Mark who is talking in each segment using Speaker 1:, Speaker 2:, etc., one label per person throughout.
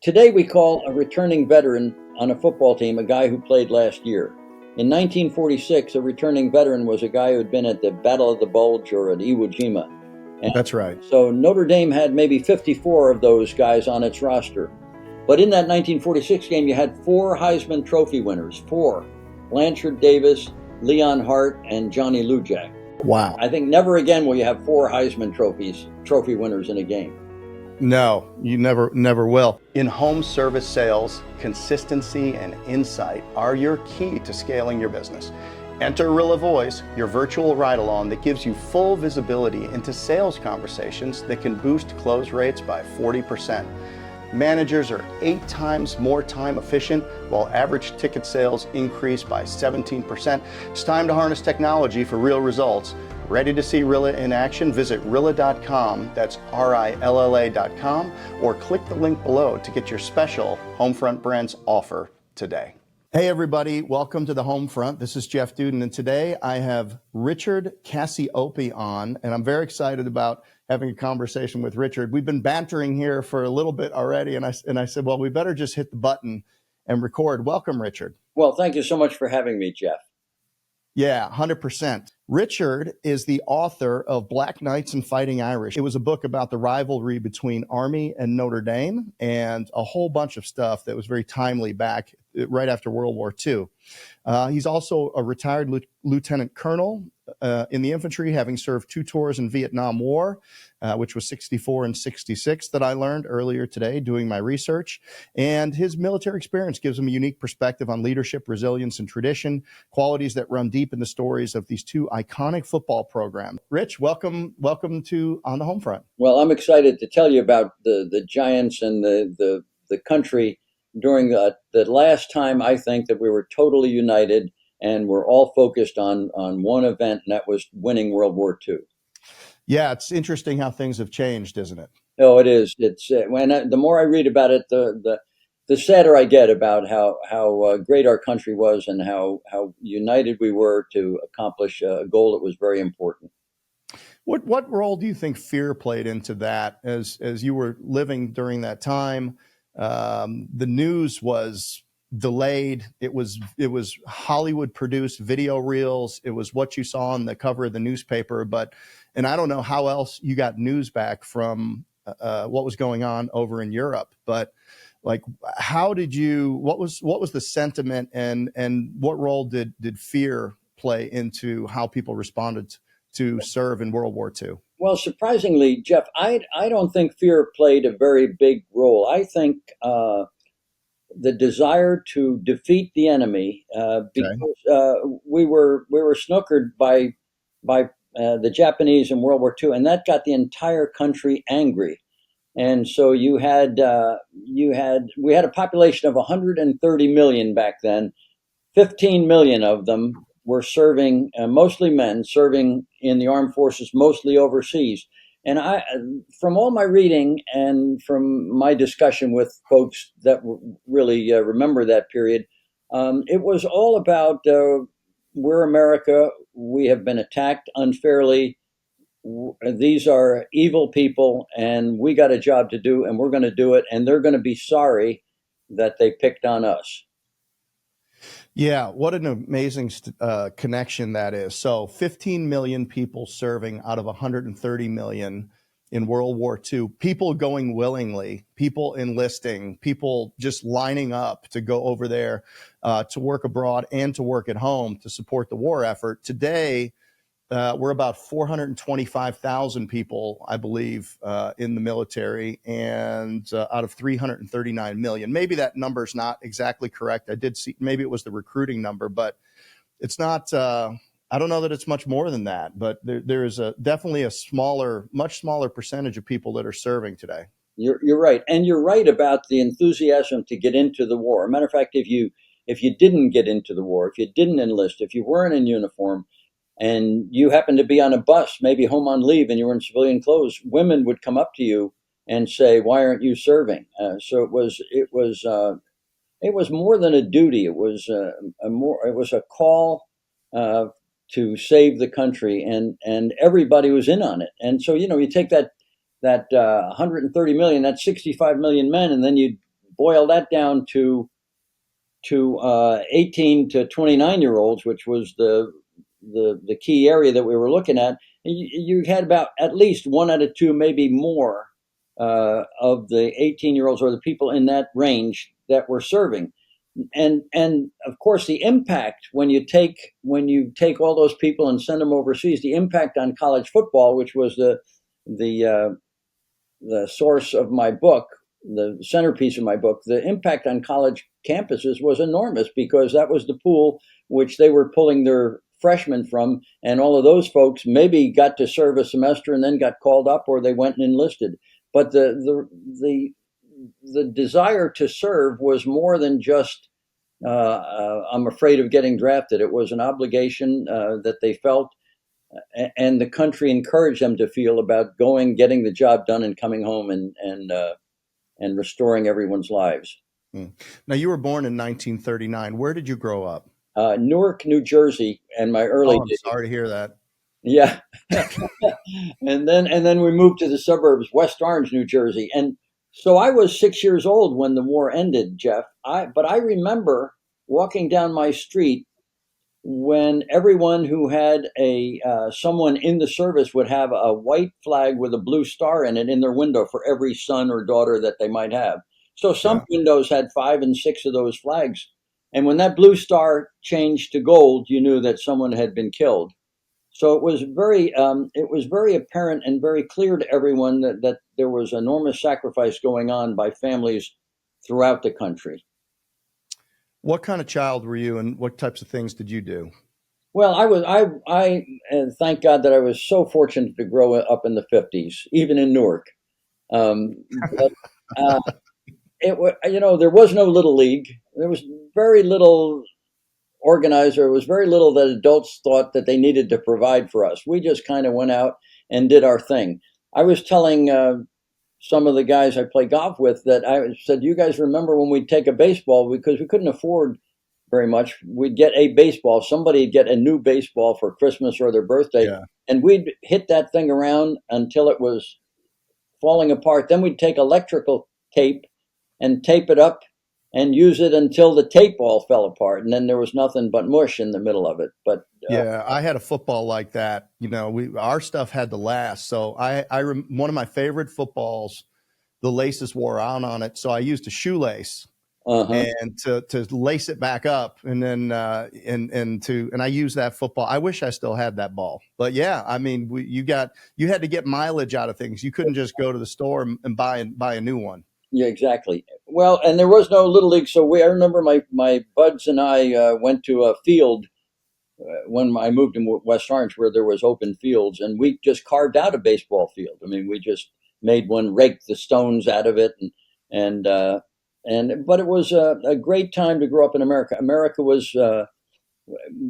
Speaker 1: Today we call a returning veteran on a football team a guy who played last year. In 1946, a returning veteran was a guy who had been at the Battle of the Bulge or at Iwo Jima. And
Speaker 2: That's right.
Speaker 1: so Notre Dame had maybe 54 of those guys on its roster. But in that 1946 game, you had four Heisman Trophy winners, four: Blanchard Davis, Leon Hart, and Johnny Lujack.
Speaker 2: Wow.
Speaker 1: I think never again will you have four Heisman trophy winners in a game.
Speaker 2: No, you never will. In home service sales, consistency and insight are your key to scaling your business. Enter Rilla Voice, your virtual ride-along that gives you full visibility into sales conversations that can boost close rates by 40%. Managers are 8 times more time efficient, while average ticket sales increase by 17%. It's time to harness technology for real results. Ready to see Rilla in action? Visit Rilla.com, that's RILLA.com, or click the link below to get your special Homefront Brands offer today. Hey everybody, welcome to the Homefront. This is Jeff Dudan, and today I have Richard Cacioppe on, and I'm very excited about having a conversation with Richard. We've been bantering here for a little bit already, and I said, well, we better just hit the button and record. Welcome, Richard.
Speaker 1: Well, thank you so much for having me, Jeff.
Speaker 2: Yeah, 100%. Richard is the author of Black Knights and Fighting Irish. It was a book about the rivalry between Army and Notre Dame and a whole bunch of stuff that was very timely back right after World War II. He's also a retired lieutenant colonel in the infantry, having served 2 tours in Vietnam War, which was 64 and 66 that I learned earlier today doing my research. And his military experience gives him a unique perspective on leadership, resilience, and tradition, qualities that run deep in the stories of these 2 iconic football programs. Rich, welcome to On the Homefront.
Speaker 1: Well, I'm excited to tell you about the Giants and the country during the last time I think that we were totally united and we're all focused on one event, and that was winning World War II.
Speaker 2: Yeah, it's interesting how things have changed, isn't it?
Speaker 1: Oh, it is. It's the more I read about it, the sadder I get about how great our country was and how united we were to accomplish a goal that was very important.
Speaker 2: What role do you think fear played into that as you were living during that time? The news was delayed. It was Hollywood produced video reels. It was what you saw on the cover of the newspaper. And I don't know how else you got news back from what was going on over in Europe. But like, what was the sentiment and what role did fear play into how people responded to serve in World War II?
Speaker 1: Well, surprisingly, Jeff, I don't think fear played a very big role. I think the desire to defeat the enemy, because we were snookered by the Japanese in World War II, and that got the entire country angry. And so we had a population of 130 million back then. 15 million of them were serving, mostly men, serving in the armed forces, mostly overseas. And from all my reading and from my discussion with folks that really remember that period, it was all about we're America. We have been attacked unfairly. These are evil people, and we got a job to do, and we're going to do it. And they're going to be sorry that they picked on us.
Speaker 2: Yeah, what an amazing connection that is. So 15 million people serving out of 130 million in World War II, people going willingly, people enlisting, people just lining up to go over there to work abroad and to work at home to support the war effort. Today, we're about 425,000 people, I believe, in the military, and out of 339 million. Maybe that number's not exactly correct. I did see, maybe it was the recruiting number, but it's not, I don't know that it's much more than that, but there is definitely much smaller percentage of people that are serving today.
Speaker 1: You're right. And you're right about the enthusiasm to get into the war. As a matter of fact, if you didn't get into the war, if you didn't enlist, if you weren't in uniform, and you happened to be on a bus, maybe home on leave, and you were in civilian clothes, women would come up to you and say, "Why aren't you serving?" So it was more than a duty. It was a call to save the country, and everybody was in on it. And so you take that 130 million, that's 65 million men, and then you boil that down to 18 to 29-year-olds, which was the key area that we were looking at, you had about at least one out of two, maybe more, of the 18-year-olds or the people in that range that were serving. And of course, the impact when you take all those people and send them overseas, the impact on college football, which was the the source of my book, the centerpiece of my book, the impact on college campuses was enormous, because that was the pool which they were pulling their freshmen from, and all of those folks maybe got to serve a semester and then got called up, or they went and enlisted. But the desire to serve was more than just I'm afraid of getting drafted. It was an obligation that they felt, and the country encouraged them to feel, about going, getting the job done, and coming home and restoring everyone's lives.
Speaker 2: Now, you were born in 1939. Where did you grow up?
Speaker 1: Newark, New Jersey, and my
Speaker 2: Oh,
Speaker 1: early
Speaker 2: I'm
Speaker 1: days.
Speaker 2: sorry to hear that.
Speaker 1: Yeah, and then we moved to the suburbs, West Orange, New Jersey, and so I was 6 years old when the war ended, Jeff. But I remember walking down my street when everyone who had a someone in the service would have a white flag with a blue star in it in their window for every son or daughter that they might have. So some
Speaker 2: Yeah.
Speaker 1: windows had 5 and 6 of those flags, and when that blue star changed to gold, you knew that someone had been killed. So it was very apparent and very clear to everyone that there was enormous sacrifice going on by families throughout the country.
Speaker 2: What kind of child were you, and what types of things did you do?
Speaker 1: Well, and thank God that I was so fortunate to grow up in the '50s, even in Newark. But it was, there was no little league. There was very little organized. There was very little that adults thought that they needed to provide for us. We just kind of went out and did our thing. I was telling some of the guys I play golf with that I said, "You guys remember when we'd take a baseball, because we couldn't afford very much. We'd get a baseball. Somebody'd get a new baseball for Christmas or their birthday,
Speaker 2: Yeah.
Speaker 1: and we'd hit that thing around until it was falling apart. Then we'd take electrical tape and tape it up and use it until the tape all fell apart, and then there was nothing but mush in the middle of it." But
Speaker 2: Yeah, I had a football like that. Our stuff had to last. So one of my favorite footballs, the laces wore out on it. So I used a shoelace
Speaker 1: uh-huh.
Speaker 2: and to lace it back up, and then and I used that football. I wish I still had that ball, but yeah, I mean, you had to get mileage out of things. You couldn't just go to the store and buy a new one.
Speaker 1: Yeah, exactly. Well, and there was no little league, so I remember my buds and I went to a field when I moved to West Orange, where there was open fields, and we just carved out a baseball field. I mean, we just made one, raked the stones out of it, and uh, but it was a great time to grow up in America. America was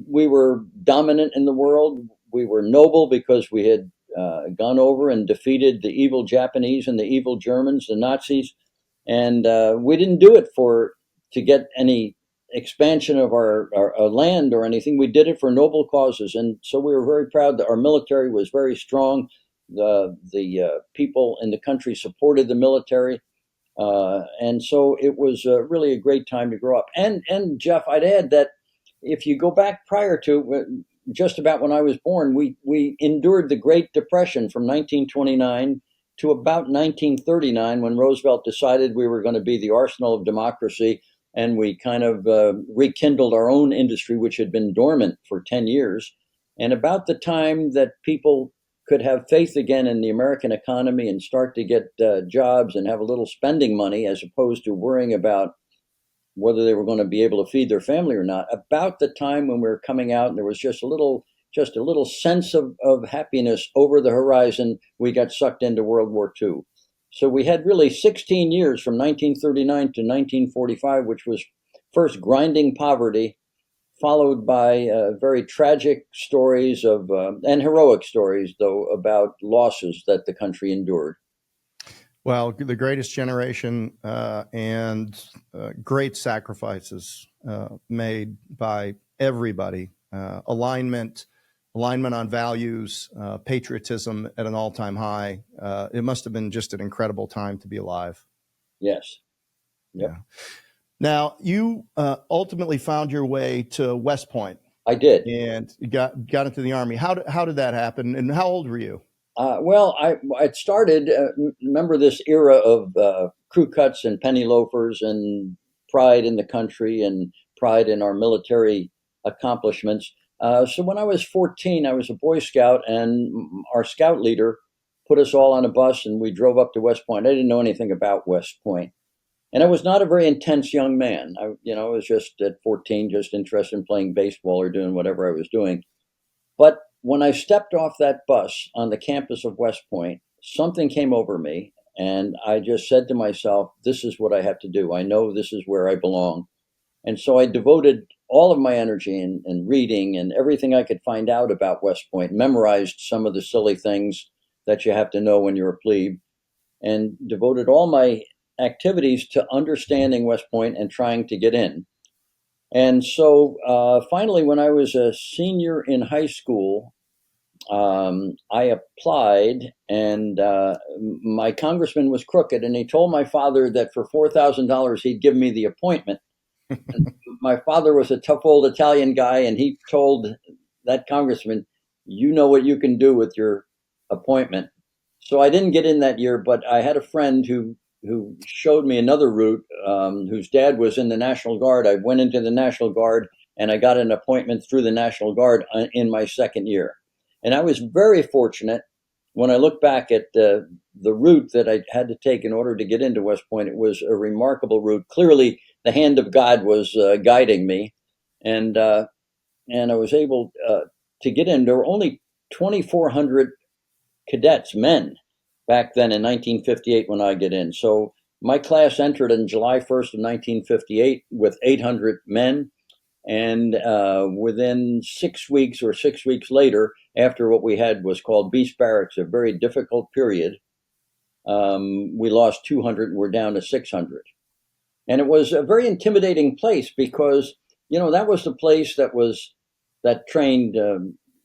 Speaker 1: we were dominant in the world. We were noble because we had gone over and defeated the evil Japanese and the evil Germans, the Nazis, and we didn't do it for to get any expansion of our land or anything. We did it for noble causes, and so we were very proud that our military was very strong. The people in the country supported the military, and so it was really a great time to grow up. And Jeff, I'd add that if you go back prior to just about when I was born, we endured the Great Depression from 1929 to about 1939, when Roosevelt decided we were going to be the arsenal of democracy, and we kind of rekindled our own industry, which had been dormant for 10 years. And about the time that people could have faith again in the American economy and start to get jobs and have a little spending money, as opposed to worrying about whether they were going to be able to feed their family or not. About the time when we were coming out, and there was just a little sense of happiness over the horizon, we got sucked into World War II. So we had really 16 years from 1939 to 1945, which was first grinding poverty, followed by very tragic stories of and heroic stories, though, about losses that the country endured.
Speaker 2: Well, the greatest generation, and great sacrifices made by everybody. Alignment on values, patriotism at an all-time high. It must have been just an incredible time to be alive.
Speaker 1: Yes. Yep,
Speaker 2: Yeah. Now, you ultimately found your way to West Point
Speaker 1: I did.
Speaker 2: and got into the Army. How did that happen? And how old were you?
Speaker 1: Well, I started. Remember this era of crew cuts and penny loafers and pride in the country and pride in our military accomplishments. So when I was 14, I was a Boy Scout, and our scout leader put us all on a bus, and we drove up to West Point. I didn't know anything about West Point, and I was not a very intense young man. I was just at 14, just interested in playing baseball or doing whatever I was doing. But when I stepped off that bus on the campus of West Point, something came over me, and I just said to myself, this is what I have to do. I know this is where I belong. And so I devoted all of my energy in reading and everything I could find out about West Point, memorized some of the silly things that you have to know when you're a plebe, and devoted all my activities to understanding West Point and trying to get in. And so finally, when I was a senior in high school, I applied, and my congressman was crooked, and he told my father that for $4,000 he'd give me the appointment. My father was a tough old Italian guy, and he told that congressman, "You know what you can do with your appointment." So I didn't get in that year, but I had a friend who showed me another route. Whose dad was in the National Guard. I went into the National Guard, and I got an appointment through the National Guard in my second year. And I was very fortunate when I look back at the route that I had to take in order to get into West Point. It was a remarkable route. Clearly, the hand of God was guiding me, and and I was able to get in. There were only 2,400 cadets, men, back then in 1958 when I get in. So my class entered on July 1st of 1958 with 800 men. And within 6 weeks or 6 weeks later, after what we had was called Beast Barracks, a very difficult period, we lost 200 and we're down to 600. And it was a very intimidating place because, that was the place that trained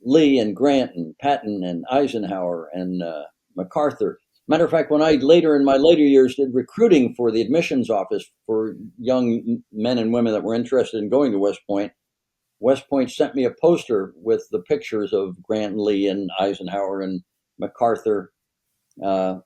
Speaker 1: Lee and Grant and Patton and Eisenhower and MacArthur. Matter of fact, when I later in my later years did recruiting for the admissions office for young men and women that were interested in going to West Point sent me a poster with the pictures of Grant and Lee and Eisenhower and MacArthur. Uh,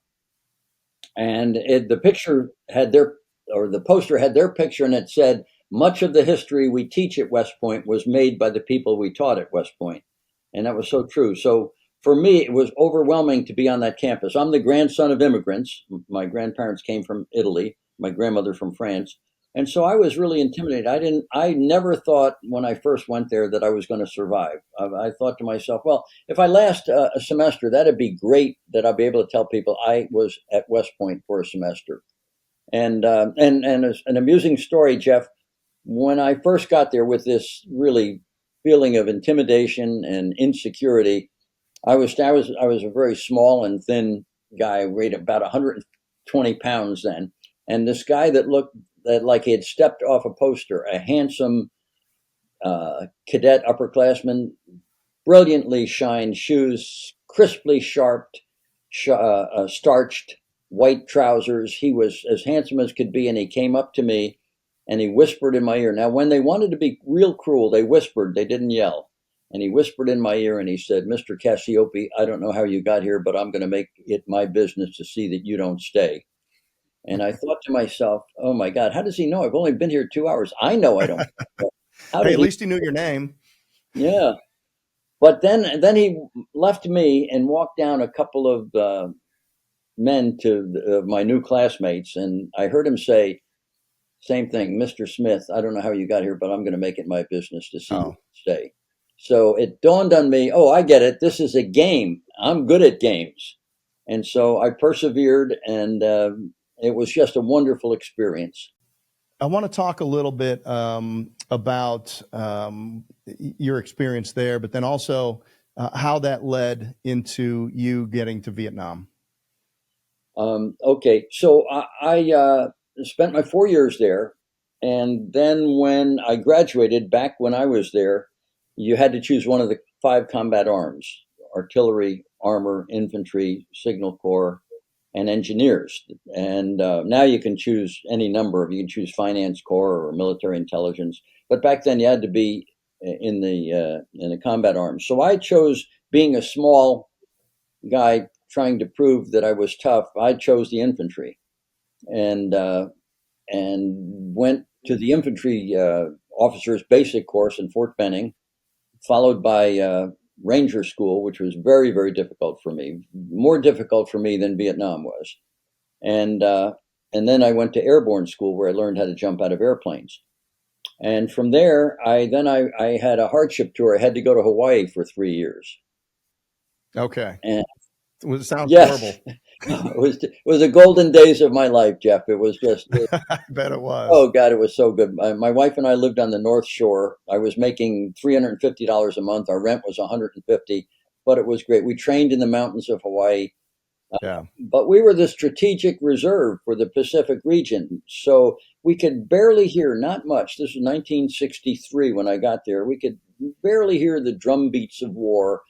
Speaker 1: and the picture had the poster had their picture, and it said, much of the history we teach at West Point was made by the people we taught at West Point. And that was so true. So for me, it was overwhelming to be on that campus. I'm the grandson of immigrants. My grandparents came from Italy, my grandmother from France. And so I was really intimidated. I never thought when I first went there that I was going to survive. I thought to myself, well, if I last a semester, that'd be great that I'll be able to tell people I was at West Point for a semester. And as an amusing story, Jeff, when I first got there with this really feeling of intimidation and insecurity, I was a very small and thin guy, weighed about 120 pounds then, and this guy that looked like he had stepped off a poster, a handsome cadet upperclassman, brilliantly shined shoes, crisply starched white trousers. He was as handsome as could be, and he came up to me and he whispered in my ear. Now, when they wanted to be real cruel, they whispered, they didn't yell. And he whispered in my ear and he said, "Mr. Cacioppe, I don't know how you got here, but I'm going to make it my business to see that you don't stay." And I thought to myself, oh my God, how does he know? I've only been here 2 hours. I know I don't. How
Speaker 2: Hey,
Speaker 1: did
Speaker 2: at
Speaker 1: he?
Speaker 2: least you knew your name.
Speaker 1: Yeah. But then he left me and walked down a couple of men to my new classmates, and I heard him say, same thing, "Mr. Smith, I don't know how you got here, but I'm going to make it my business to see you
Speaker 2: Oh,
Speaker 1: stay." So it dawned on me, oh, I get it. This is a game. I'm good at games. And so I persevered, and it was just a wonderful experience.
Speaker 2: I want to talk a little bit about your experience there, but then also how that led into you getting to Vietnam.
Speaker 1: Okay, so I spent my 4 years there, and then when I graduated, back when I was there, you had to choose one of the five combat arms: artillery, armor, infantry, signal corps. and engineers. And now you can choose any number of, you can choose finance corps or military intelligence. But back then you had to be in the combat arms. So I chose, being a small guy trying to prove that I was tough, I chose the infantry, and went to the infantry officers basic course in Fort Benning, followed by Ranger School, which was very, very difficult for me, more difficult for me than Vietnam was. And and then I went to airborne school where I learned how to jump out of airplanes. And from there, I had a hardship tour. I had to go to Hawaii for 3 years.
Speaker 2: Okay.
Speaker 1: And
Speaker 2: Well, it sounds
Speaker 1: yes,
Speaker 2: horrible.
Speaker 1: it was the golden days of my life, Jeff. It was just,
Speaker 2: I bet it was.
Speaker 1: oh God, it was so good. My wife and I lived on the North Shore. I was making $350 a month. Our rent was 150, but it was great. We trained in the mountains of Hawaii,
Speaker 2: Yeah.
Speaker 1: but we were the strategic reserve for the Pacific region. So we could barely hear, not much. This was 1963 when I got there. We could barely hear the drum beats of war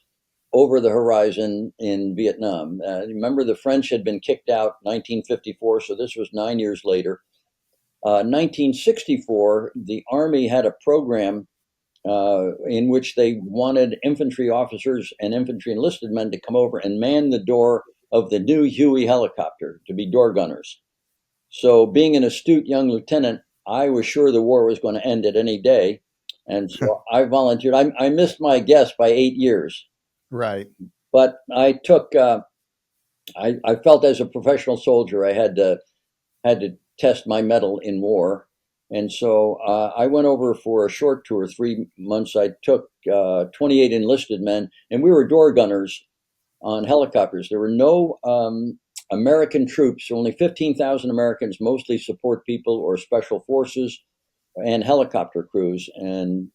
Speaker 1: over the horizon in Vietnam. Remember, the French had been kicked out 1954, so this was 9 years later. 1964, the Army had a program in which they wanted infantry officers and infantry enlisted men to come over and man the door of the new Huey helicopter to be door gunners. So, being an astute young lieutenant, I was sure the war was going to end at any day. And so I volunteered. I missed my guess by 8 years,
Speaker 2: Right.
Speaker 1: but I took, I felt as a professional soldier, I had to test my mettle in war. And so I went over for a short tour, 3 months. I took 28 enlisted men, and we were door gunners on helicopters. There were no American troops, only 15,000 Americans, mostly support people or special forces and helicopter crews. And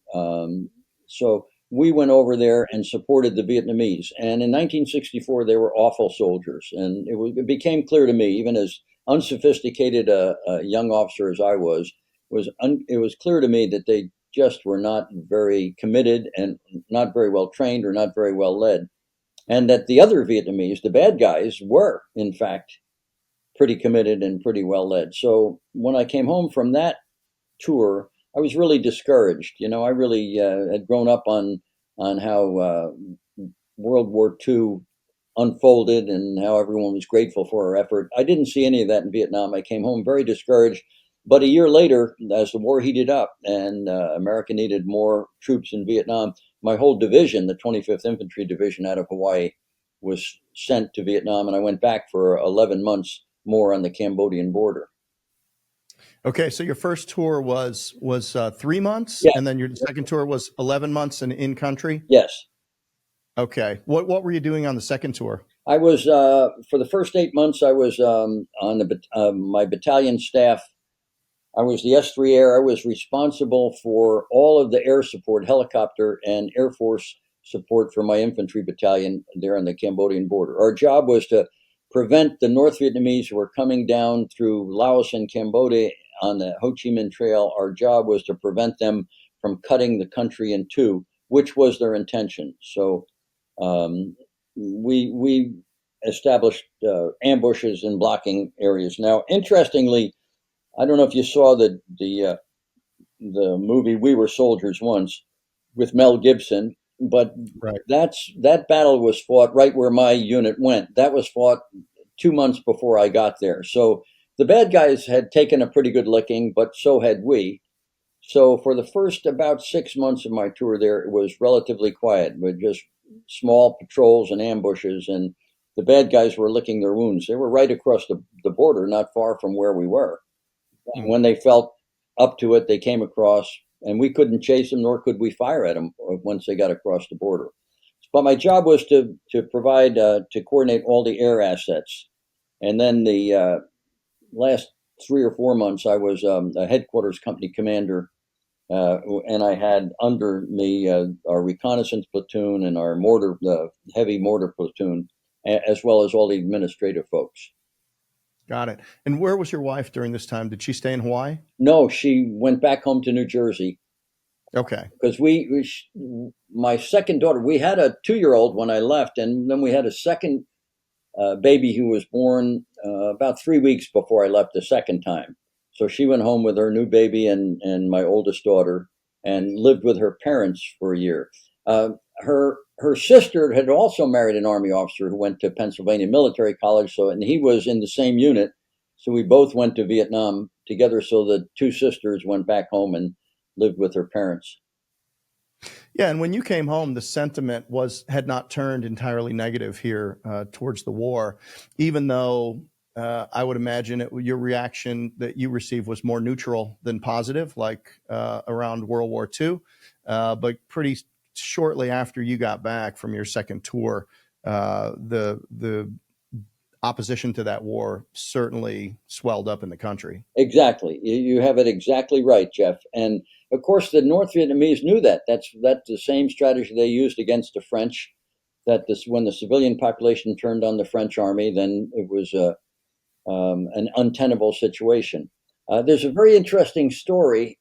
Speaker 1: so we went over there and supported the Vietnamese. And in 1964, they were awful soldiers. And it became clear to me, even as unsophisticated a young officer as I it was clear to me that they just were not very committed and not very well trained or not very well led. And that the other Vietnamese, the bad guys, were, in fact, pretty committed and pretty well led. So when I came home from that tour, I was really discouraged. I really had grown up on how World War II unfolded and how everyone was grateful for our effort. I didn't see any of that in Vietnam. I came home very discouraged. But a year later, as the war heated up and America needed more troops in Vietnam, my whole division, the 25th Infantry Division out of Hawaii, was sent to Vietnam, and I went back for 11 months more on the Cambodian border.
Speaker 2: Okay. So your first tour was 3 months,
Speaker 1: Yeah,
Speaker 2: and then your second tour was 11 months in country.
Speaker 1: yes.
Speaker 2: Okay. What were you doing on the second tour?
Speaker 1: I was for the first 8 months. I was on my battalion staff. I was the S3 Air. I was responsible for all of the air support, helicopter and Air Force support for my infantry battalion there on the Cambodian border. Our job was to prevent the North Vietnamese who were coming down through Laos and Cambodia on the Ho Chi Minh Trail. Our job was to prevent them from cutting the country in two, which was their intention. So um, we established ambushes and blocking areas. Now, interestingly, I don't know if you saw the movie We Were Soldiers Once with Mel Gibson, but
Speaker 2: Right.
Speaker 1: that battle was fought right where my unit went. That was fought 2 months before I got there. So the bad guys had taken a pretty good licking, but so had we. So for the first about 6 months of my tour there, it was relatively quiet with just small patrols and ambushes, and the bad guys were licking their wounds. They were right across the border, not far from where we were.
Speaker 2: Mm.
Speaker 1: When they felt up to it, they came across, and we couldn't chase them, nor could we fire at them once they got across the border. But my job was to provide to coordinate all the air assets, and then the last 3 or 4 months, I was a headquarters company commander, and I had under me our reconnaissance platoon and our heavy mortar platoon, as well as all the administrative folks.
Speaker 2: Got it. And where was your wife during this time? Did she stay in Hawaii?
Speaker 1: No, she went back home to New Jersey
Speaker 2: Okay.
Speaker 1: because my second daughter, we had a 2-year-old when I left, and then we had a second baby who was born about 3 weeks before I left the second time. So she went home with her new baby and my oldest daughter and lived with her parents for a year. Her sister had also married an Army officer who went to Pennsylvania Military College. So and he was in the same unit. So we both went to Vietnam together. So the two sisters went back home and lived with her parents.
Speaker 2: Yeah, and when you came home, the sentiment had not turned entirely negative here towards the war, even though I would imagine your reaction that you received was more neutral than positive, like around World War II. But pretty shortly after you got back from your second tour, the opposition to that war certainly swelled up in the country.
Speaker 1: Exactly. You have it exactly right, Jeff. And of course, the North Vietnamese knew that. That's the same strategy they used against the French. That this, when the civilian population turned on the French army, then it was an untenable situation. There's a very interesting story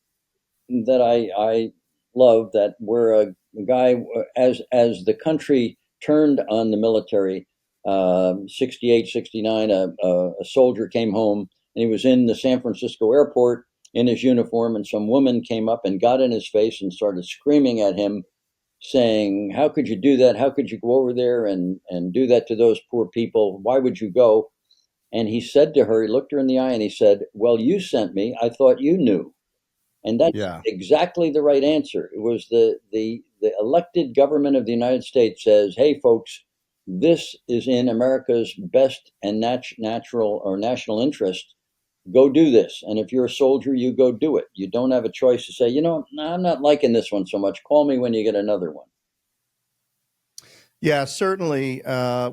Speaker 1: that I love that where a guy, as the country turned on the military, 68, 69, a soldier came home and he was in the San Francisco airport in his uniform, and some woman came up and got in his face and started screaming at him, saying, "How could you do that? How could you go over there and do that to those poor people? Why would you go?" And he said to her, he looked her in the eye and he said, "Well, you sent me. I thought you knew." And that's
Speaker 2: Yeah.
Speaker 1: exactly the right answer. It was the elected government of the United States says, "Hey, folks, this is in America's best and natural or national interest. Go do this. And if you're a soldier, you go do it. You don't have a choice to say, I'm not liking this one so much. Call me when you get another one."
Speaker 2: Yeah, certainly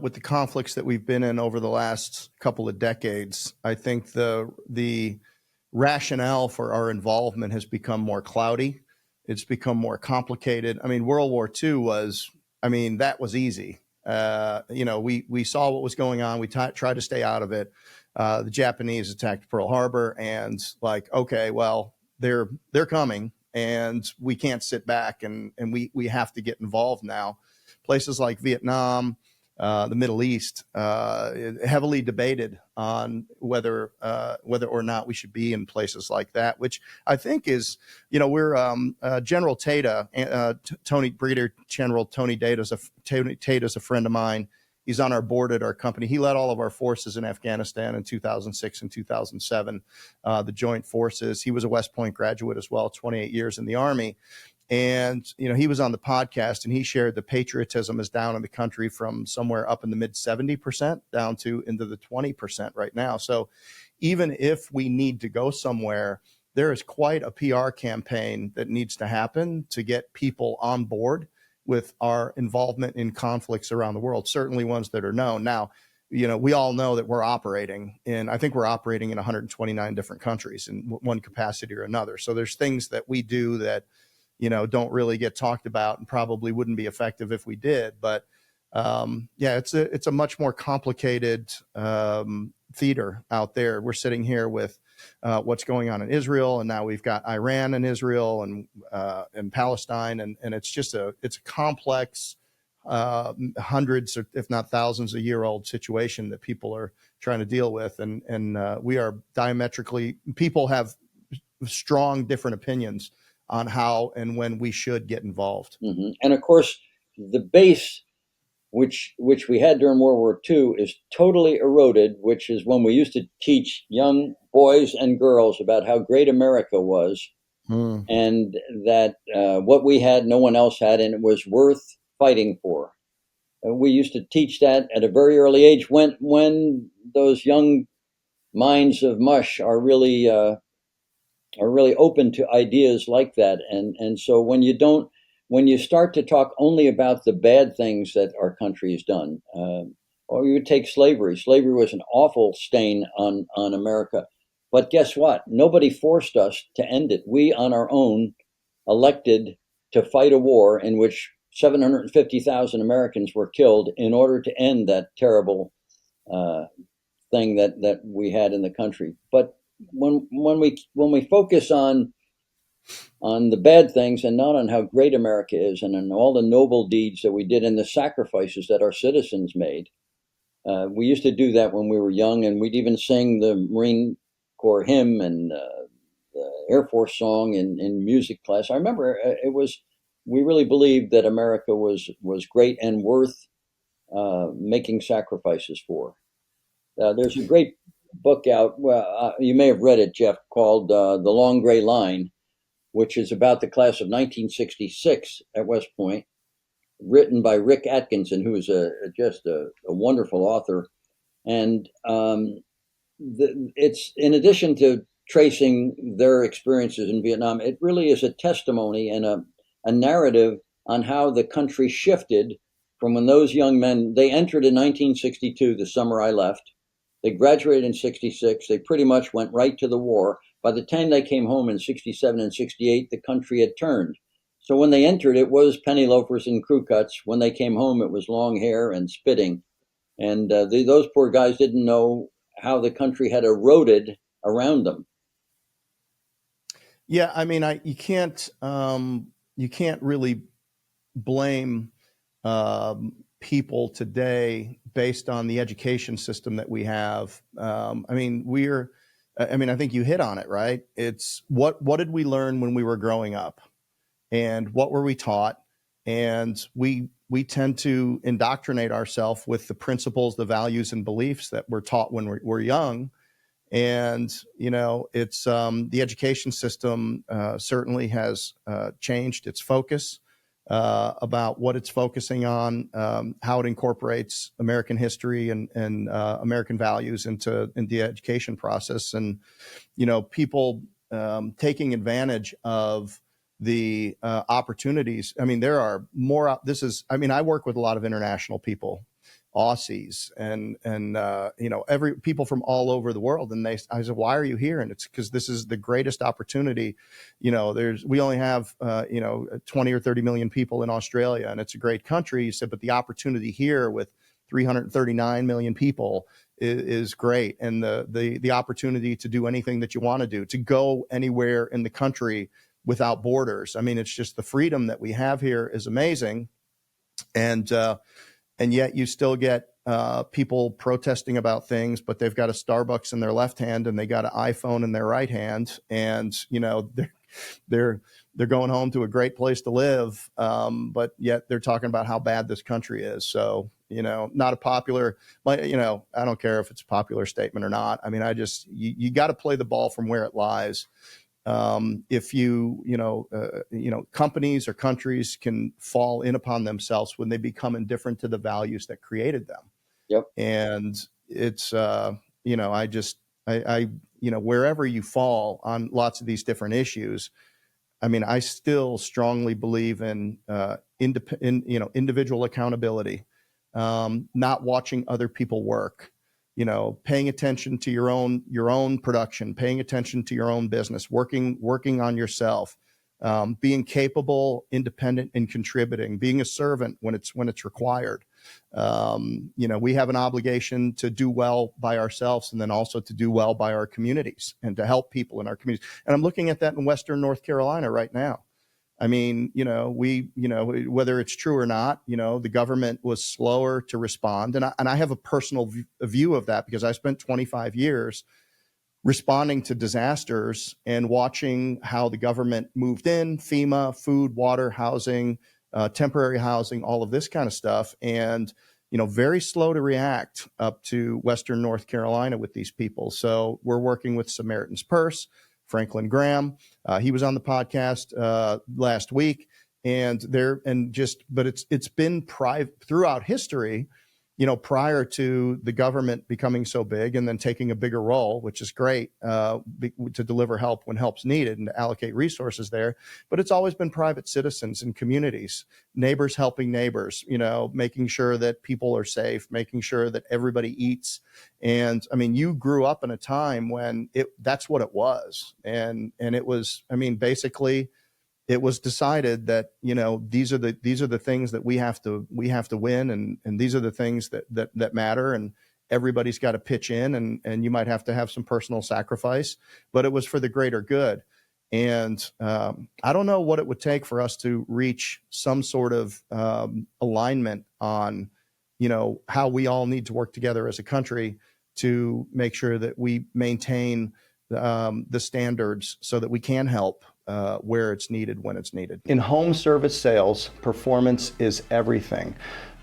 Speaker 2: with the conflicts that we've been in over the last couple of decades, I think the rationale for our involvement has become more cloudy. It's become more complicated. I mean, World War II that was easy. We saw what was going on. We tried to stay out of it. The Japanese attacked Pearl Harbor, and okay, well, they're coming, and we can't sit back, and we have to get involved now. Places like Vietnam, the Middle East, heavily debated on whether or not we should be in places like that, which I think is, we're General Tata, Brigadier General Tony Tata's a friend of mine. He's on our board at our company. He led all of our forces in Afghanistan in 2006 and 2007, the joint forces. He was a West Point graduate as well, 28 years in the Army. And, he was on the podcast and he shared the patriotism is down in the country from somewhere up in the mid 70% down to into the 20% right now. So even if we need to go somewhere, there is quite a PR campaign that needs to happen to get people on board with our involvement in conflicts around the world, certainly ones that are known. Now, we all know that I think we're operating in 129 different countries in one capacity or another. So there's things that we do that don't really get talked about and probably wouldn't be effective if we did. But it's a much more complicated theater out there. We're sitting here with what's going on in Israel, and now we've got Iran and Israel and Palestine, and it's a complex, hundreds or if not thousands of year old situation that people are trying to deal with, and we are people have strong different opinions on how and when we should get involved.
Speaker 1: Mm-hmm. And of course, the base which we had during World War II is totally eroded, which is when we used to teach young boys and girls about how great America was, and that what we had, no one else had, and it was worth fighting for. We used to teach that at a very early age when those young minds of mush are really open to ideas like that. And so when you start to talk only about the bad things that our country has done, or you take slavery. Slavery was an awful stain on America. But guess what? Nobody forced us to end it. We on our own elected to fight a war in which 750,000 Americans were killed in order to end that terrible thing that we had in the country. But when we focus on the bad things and not on how great America is and on all the noble deeds that we did and the sacrifices that our citizens made, We used to do that when we were young, and we'd even sing the Marine Corps hymn and the Air Force song in music class. I remember it was we really believed that America was great and worth making sacrifices for. There's a great book out. Well, you may have read it, Jeff, called "The Long Gray Line," which is about the class of 1966 at West Point, written by Rick Atkinson, who is just a wonderful author. And it's in addition to tracing their experiences in Vietnam, it really is a testimony and a narrative on how the country shifted from when those young men, they entered in 1962, the summer I left. They graduated in 66. They pretty much went right to the war. By the time they came home in 67 and 68, the country had turned. So when they entered, it was penny loafers and crew cuts. When they came home, it was long hair and spitting. And those poor guys didn't know how the country had eroded around them.
Speaker 2: Yeah, I mean, you can't really blame people today based on the education system that we have. I think you hit on it, right? It's what did we learn when we were growing up, and what were we taught? And we tend to indoctrinate ourselves with the principles, the values, and beliefs that we're taught when we're young. And it's the education system certainly has changed its focus about what it's focusing on, how it incorporates American history and American values into the education process, and people taking advantage of the opportunities. I mean, there are more. I work with a lot of international people, Aussies, and every people from all over the world. And I said, why are you here? And it's because this is the greatest opportunity. We only have 20 or 30 million people in Australia, and it's a great country. He said, but the opportunity here with 339 million people is great, and the opportunity to do anything that you want to do, to go anywhere in the country without borders. I mean, it's just the freedom that we have here is amazing. And yet you still get people protesting about things, but they've got a Starbucks in their left hand and they got an iPhone in their right hand, and they're going home to a great place to live, but yet they're talking about how bad this country is. So not a popular, I don't care if it's a popular statement or not. I mean, you got to play the ball from where it lies. If companies or countries can fall in upon themselves when they become indifferent to the values that created them.
Speaker 1: Yep.
Speaker 2: And it's, wherever you fall on lots of these different issues, I mean, I still strongly believe in, individual accountability, not watching other people work. Paying attention to your own production, paying attention to your own business, working on yourself, being capable, independent, and contributing, being a servant when it's required. We have an obligation to do well by ourselves, and then also to do well by our communities and to help people in our communities. And I'm looking at that in Western North Carolina right now. I mean, whether it's true or not, the government was slower to respond. And I have a personal view of that, because I spent 25 years responding to disasters and watching how the government moved in, FEMA, food, water, housing, temporary housing, all of this kind of stuff. And, very slow to react up to Western North Carolina with these people. So we're working with Samaritan's Purse, Franklin Graham. He was on the podcast last week, but it's been throughout history, prior to the government becoming so big and then taking a bigger role, which is great, to deliver help when help's needed and to allocate resources there. But it's always been private citizens and communities, neighbors helping neighbors, making sure that people are safe, making sure that everybody eats. And I mean, you grew up in a time when that's what it was. And it was, basically, it was decided that these are the things that we have to win, and these are the things that matter, and everybody's got to pitch in, and you might have to have some personal sacrifice, but it was for the greater good. And I don't know what it would take for us to reach some sort of alignment on how we all need to work together as a country to make sure that we maintain the standards so that we can help where it's needed, when it's needed. In home service sales, performance is everything.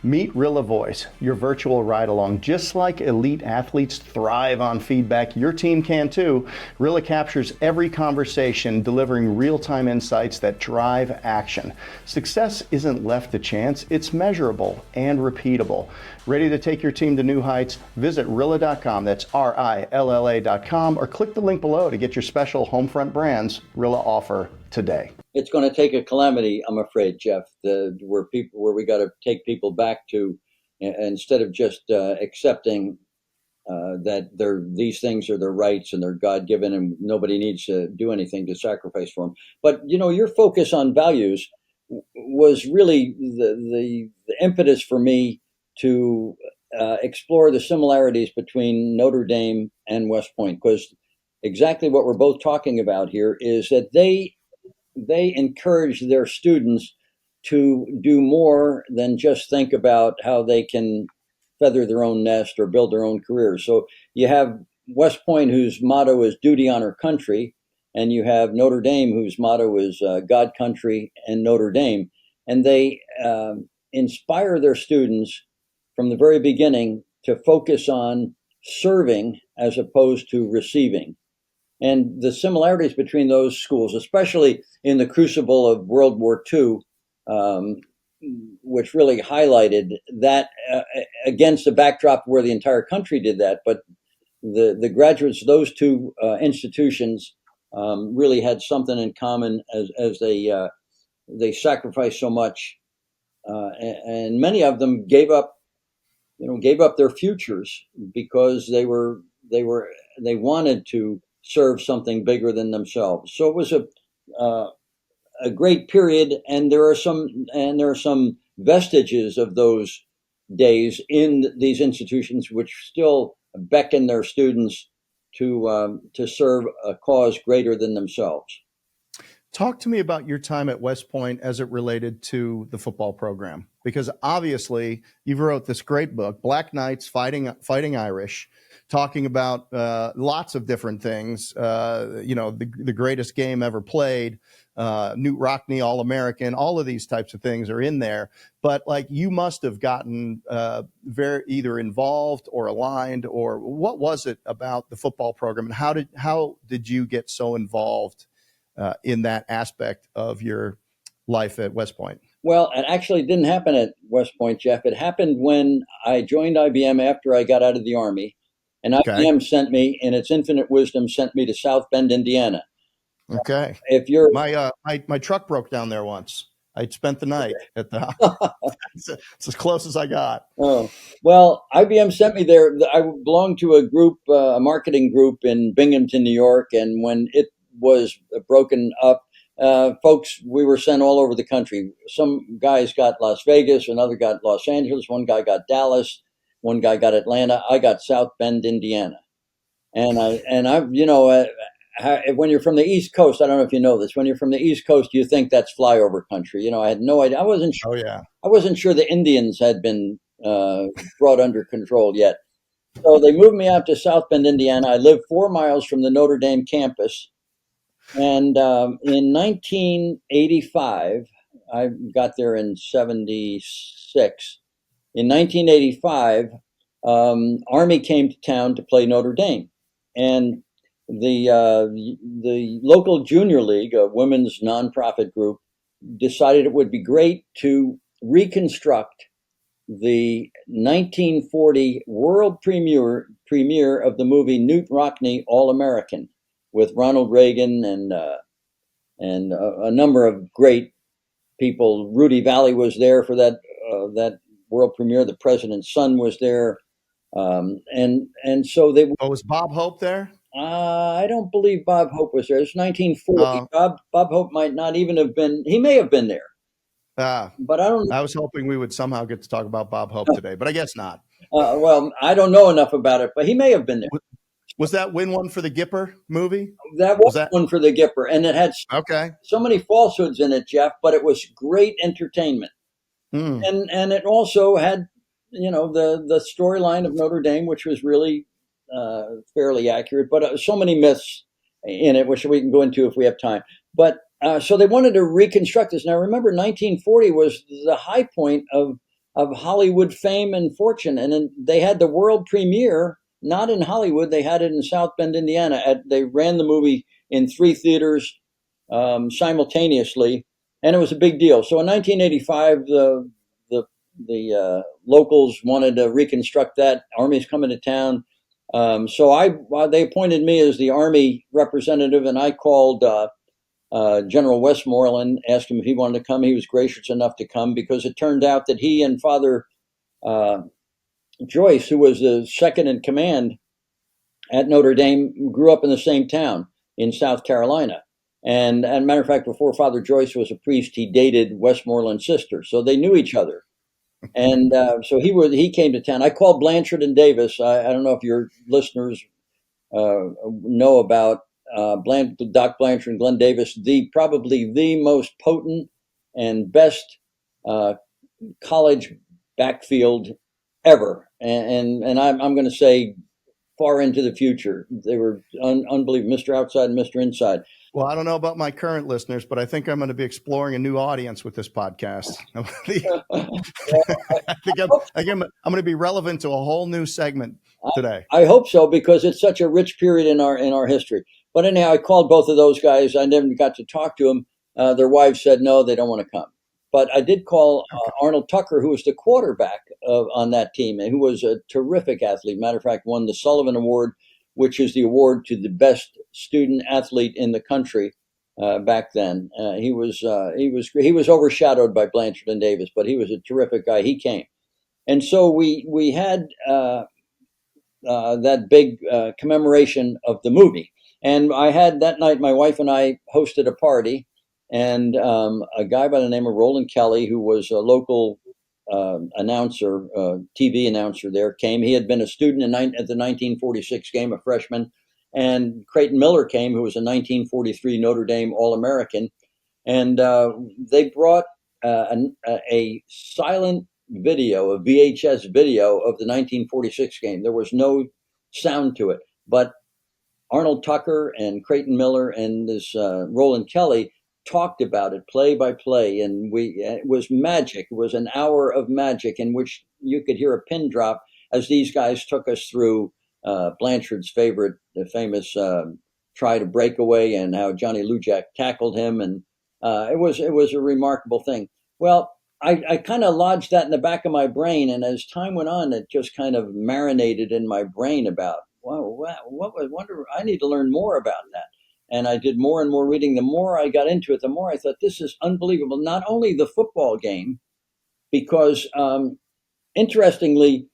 Speaker 2: Meet Rilla Voice, your virtual ride-along. Just like elite athletes thrive on feedback, your team can too. Rilla captures every conversation, delivering real-time insights that drive action. Success isn't left to chance, it's measurable and repeatable. Ready to take your team to new heights? Visit Rilla.com, that's RILLA.com, or click the link below to get your special Homefront Brands Rilla offer today.
Speaker 1: It's going to take a calamity, I'm afraid, Jeff, where we got to take people back to, instead of just accepting that these things are their rights and they're God-given and nobody needs to do anything to sacrifice for them. But your focus on values was really the impetus for me to explore the similarities between Notre Dame and West Point, because exactly what we're both talking about here is that they encourage their students to do more than just think about how they can feather their own nest or build their own careers. So you have West Point, whose motto is duty, honor, country, and you have Notre Dame, whose motto is God, country, and Notre Dame. And they inspire their students from the very beginning to focus on serving as opposed to receiving. And the similarities between those schools, especially in the crucible of World War II, which really highlighted that against the backdrop where the entire country did that. But the graduates of those two institutions really had something in common as they sacrificed so much, and many of them gave up their futures because they wanted to serve something bigger than themselves. So it was a great period, and there are some vestiges of those days in these institutions which still beckon their students to serve a cause greater than themselves.
Speaker 2: Talk to me about your time at West Point as it related to the football program, because obviously you wrote this great book, Black Knights Fighting Irish, talking about lots of different things. The greatest game ever played, Newt Rockne, All-American, all of these types of things are in there. But you must have gotten very either involved or aligned, or what was it about the football program, and how did you get so involved in that aspect of your life at West Point?
Speaker 1: Well, it actually didn't happen at West Point, Jeff. It happened when I joined IBM after I got out of the Army. And IBM sent me, in its infinite wisdom, sent me to South Bend, Indiana.
Speaker 2: Okay.
Speaker 1: If you're
Speaker 2: my truck broke down there once. I spent the night at the it's as close as I got.
Speaker 1: Oh, well, IBM sent me there. I belonged to a group, a marketing group in Binghamton, New York. And when it was broken up, folks, we were sent all over the country. Some guys got Las Vegas, another got Los Angeles, one guy got Dallas, one guy got Atlanta. I got South Bend, Indiana. And when you're from the East Coast, I don't know if you know this, when you're from the East Coast, you think that's flyover country. I had no idea. I wasn't sure.
Speaker 2: Oh, yeah.
Speaker 1: I wasn't sure the Indians had been brought under control yet. So they moved me out to South Bend, Indiana. I lived 4 miles from the Notre Dame campus. And in 1985, I got there in 76. In 1985, Army came to town to play Notre Dame. And the local junior league, a women's nonprofit group, decided it would be great to reconstruct the 1940 world premiere of the movie Newt Rockne, All-American, with Ronald Reagan and a number of great people. Rudy Valley was there for that world premiere. The president's son was there, and so they.
Speaker 2: Oh, was Bob Hope there?
Speaker 1: I don't believe Bob Hope was there. It's 1940. Bob Hope might not even have been. He may have been there. But I don't.
Speaker 2: I was hoping we would somehow get to talk about Bob Hope today, but I guess not.
Speaker 1: Well, I don't know enough about it, but he may have been there.
Speaker 2: Was that win one for the Gipper movie?
Speaker 1: That was one for the Gipper, and it had so many falsehoods in it, Jeff, but it was great entertainment. And it also had the storyline of Notre Dame, which was really fairly accurate, but so many myths in it, which we can go into if we have time. But so they wanted to reconstruct this. Now, remember, 1940 was the high point of Hollywood fame and fortune, and then they had the world premiere not in Hollywood. They had it in South Bend, Indiana. They ran the movie in 3 theaters simultaneously, and it was a big deal. So in 1985, the locals wanted to reconstruct that. Army's coming to town. They appointed me as the Army representative, and I called General Westmoreland, asked him if he wanted to come. He was gracious enough to come because it turned out that he and Father uh, Joyce, who was the second in command at Notre Dame, grew up in the same town in South Carolina. And as a matter of fact, before Father Joyce was a priest, he dated Westmoreland's sister, so they knew each other. And so he came to town. I called Blanchard and Davis. I don't know if your listeners know about Doc Blanchard and Glenn Davis, probably the most potent and best uh, college backfield ever. And I'm going to say far into the future. They were unbelievable, Mr. Outside and Mr. Inside.
Speaker 2: Well, I don't know about my current listeners, but I think I'm going to be exploring a new audience with this podcast. I think I'm going to be relevant to a whole new segment today.
Speaker 1: I hope so, because it's such a rich period in our history. But anyhow, I called both of those guys. I never got to talk to them. Their wives said no, they don't want to come. But I did call
Speaker 2: Okay.
Speaker 1: Arnold Tucker, who was the quarterback on that team, and who was a terrific athlete. Matter of fact, won the Sullivan Award, which is the award to the best student athlete in the country back then. He was overshadowed by Blanchard and Davis, but he was a terrific guy. He came, and so we had that big commemoration of the movie. And I had that night, my wife and I hosted a party, and a guy by the name of Roland Kelly, who was a local announcer, TV announcer there, came. He had been a student at the 1946 game, a freshman. And Creighton Miller came, who was a 1943 Notre Dame All-American. And they brought a silent video, a VHS video of the 1946 game. There was no sound to it, but Arnold Tucker and Creighton Miller and this Roland Kelly talked about it play by play, and it was magic. It was an hour of magic in which you could hear a pin drop as these guys took us through Blanchard's the famous try to break away, and how Johnny Lujack tackled him, and it was a remarkable thing. Well, I kind of lodged that in the back of my brain, and as time went on, it just kind of marinated in my brain about, wow, what was wonder? I need to learn more about that. And I did more and more reading. The more I got into it, the more I thought, this is unbelievable. Not only the football game, because interestingly,